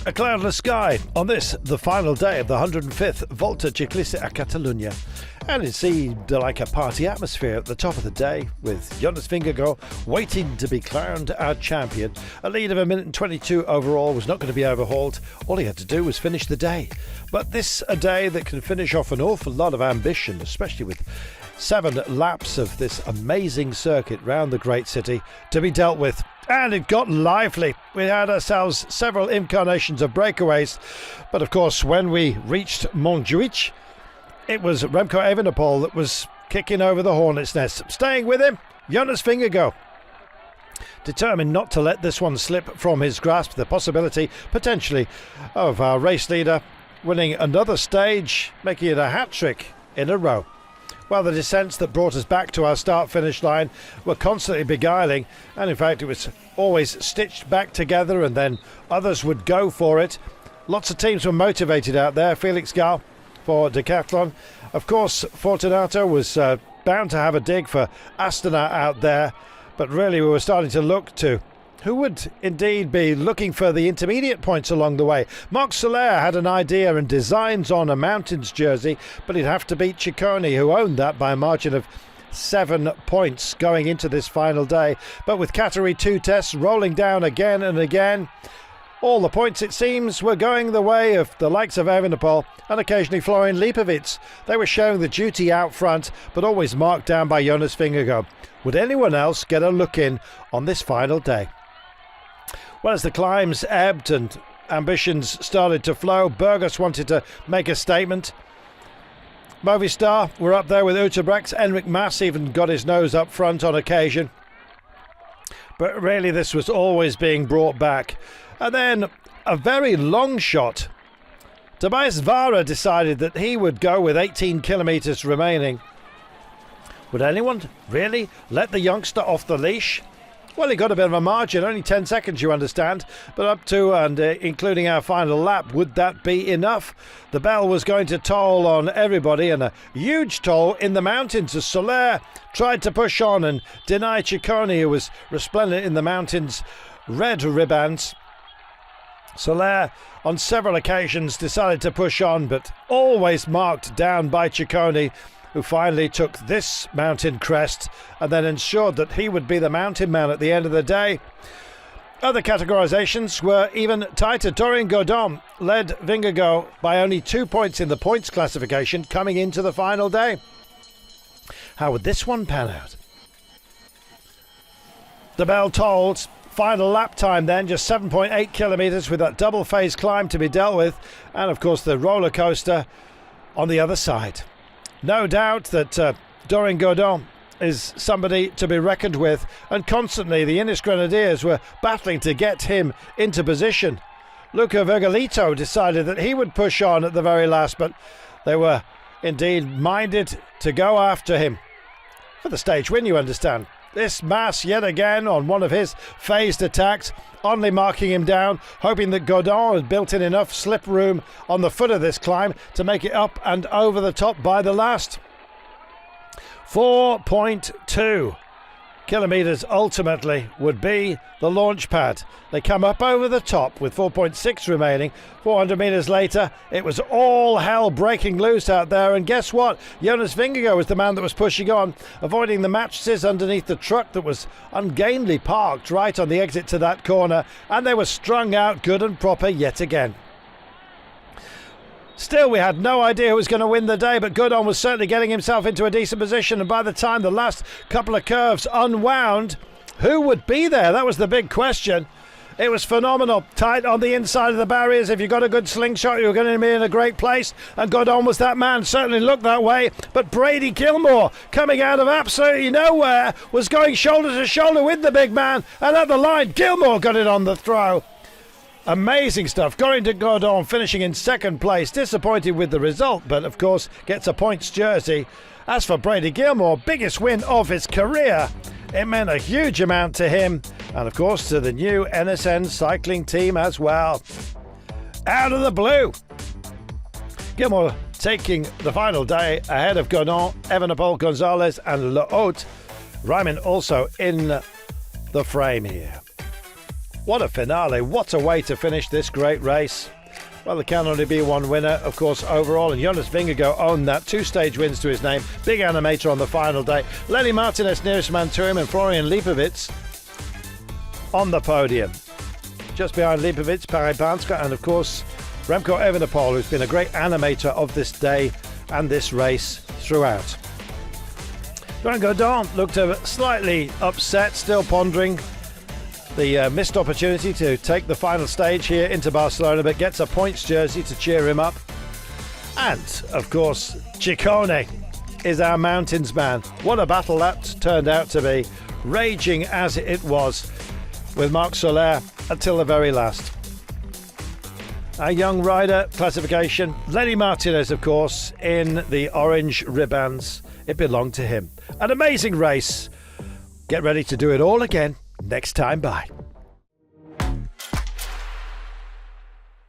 A cloudless sky on this, the final day of the 105th Volta Ciclista a Catalunya. And it seemed like a party atmosphere at the top of the day, with Jonas Vingegaard waiting to be crowned our champion. A lead of 1:22 overall was not going to be overhauled. All he had to do was finish the day. But this a day that can finish off an awful lot of ambition, especially with 7 laps of this amazing circuit round the great city to be dealt with. And it got lively. We had ourselves several incarnations of breakaways. But of course, when we reached Montjuic, it was Remco Evenepoel that was kicking over the hornet's nest. Staying with him, Jonas Vingegaard, determined not to let this one slip from his grasp. The possibility, potentially, of our race leader winning another stage, making it a hat-trick in a row. Well, the descents that brought us back to our start-finish line were constantly beguiling, and in fact it was always stitched back together and then others would go for it. Lots of teams were motivated out there. Felix Gall for Decathlon. Of course, Fortunato was bound to have a dig for Astana out there, but really we were starting to look to who would indeed be looking for the intermediate points along the way. Marc Soler had an idea and designs on a Mountains jersey, but he'd have to beat Ciccone, who owned that by a margin of 7 points going into this final day. But with category 2 tests rolling down again and again, all the points, it seems, were going the way of the likes of Evenepoel and occasionally Florian Lipovic. They were showing the duty out front, but always marked down by Jonas Vingegaard. Would anyone else get a look in on this final day? Well, as the climbs ebbed and ambitions started to flow, Burgos wanted to make a statement. Movistar were up there with Utrecht. Enric Mas even got his nose up front on occasion. But really this was always being brought back. And then a very long shot. Tobias Vara decided that he would go with 18 kilometres remaining. Would anyone really let the youngster off the leash? Well, he got a bit of a margin, only 10 seconds, you understand, but up to and including our final lap, would that be enough? The bell was going to toll on everybody, and a huge toll in the mountains as Soler tried to push on and deny Ciccone, who was resplendent in the mountains' red ribbons. Soler, on several occasions, decided to push on, but always marked down by Ciccone, who finally took this mountain crest and then ensured that he would be the mountain man at the end of the day. Other categorisations were even tighter. Dorian Godon led Vingegaard by only 2 points in the points classification coming into the final day. How would this one pan out? The bell tolled. Final lap time then, just 7.8 kilometres with that double phase climb to be dealt with, and of course the roller coaster on the other side. No doubt that Dorian Godon is somebody to be reckoned with, and constantly the Ineos Grenadiers were battling to get him into position. Luca Vergolito decided that he would push on at the very last, but they were indeed minded to go after him for the stage win, you understand. This Mas yet again on one of his phased attacks, only marking him down, hoping that Godon had built in enough slip room on the foot of this climb to make it up and over the top by the last. 4.2 kilometres ultimately would be the launch pad. They come up over the top with 4.6 remaining. 400 metres later, it was all hell breaking loose out there, and guess what? Jonas Vingegaard was the man that was pushing on, avoiding the matches underneath the truck that was ungainly parked right on the exit to that corner, and they were strung out good and proper yet again. Still, we had no idea who was going to win the day, but Godon was certainly getting himself into a decent position, and by the time the last couple of curves unwound, who would be there? That was the big question. It was phenomenal. Tight on the inside of the barriers. If you got a good slingshot, you're going to be in a great place, and Godon was that man. Certainly looked that way, but Brady Gilmore, coming out of absolutely nowhere, was going shoulder to shoulder with the big man, and at the line, Gilmore got it on the throw. Amazing stuff. Going to Godon, finishing in second place. Disappointed with the result, but of course gets a points jersey. As for Brady Gilmore, biggest win of his career. It meant a huge amount to him, and of course to the new NSN cycling team as well. Out of the blue, Gilmore taking the final day ahead of Godon, Evenepoel, Gonzalez and Le Haut. Ryman also in the frame here. What a finale. What a way to finish this great race. Well, there can only be one winner, of course, overall, and Jonas Vingegaard owned that. 2 stage wins to his name. Big animator on the final day. Lenny Martinez nearest man to him, and Florian Lipovic on the podium. Just behind Lipovic, Parapanska, and of course, Remco Evenepoel, who's been a great animator of this day and this race throughout. Laurent Godin looked slightly upset, still pondering the missed opportunity to take the final stage here into Barcelona, but gets a points jersey to cheer him up. And, of course, Ciccone is our mountains man. What a battle that turned out to be, raging as it was with Marc Soler until the very last. Our young rider classification, Lenny Martinez, of course, in the orange ribbons. It belonged to him. An amazing race. Get ready to do it all again next time. Bye.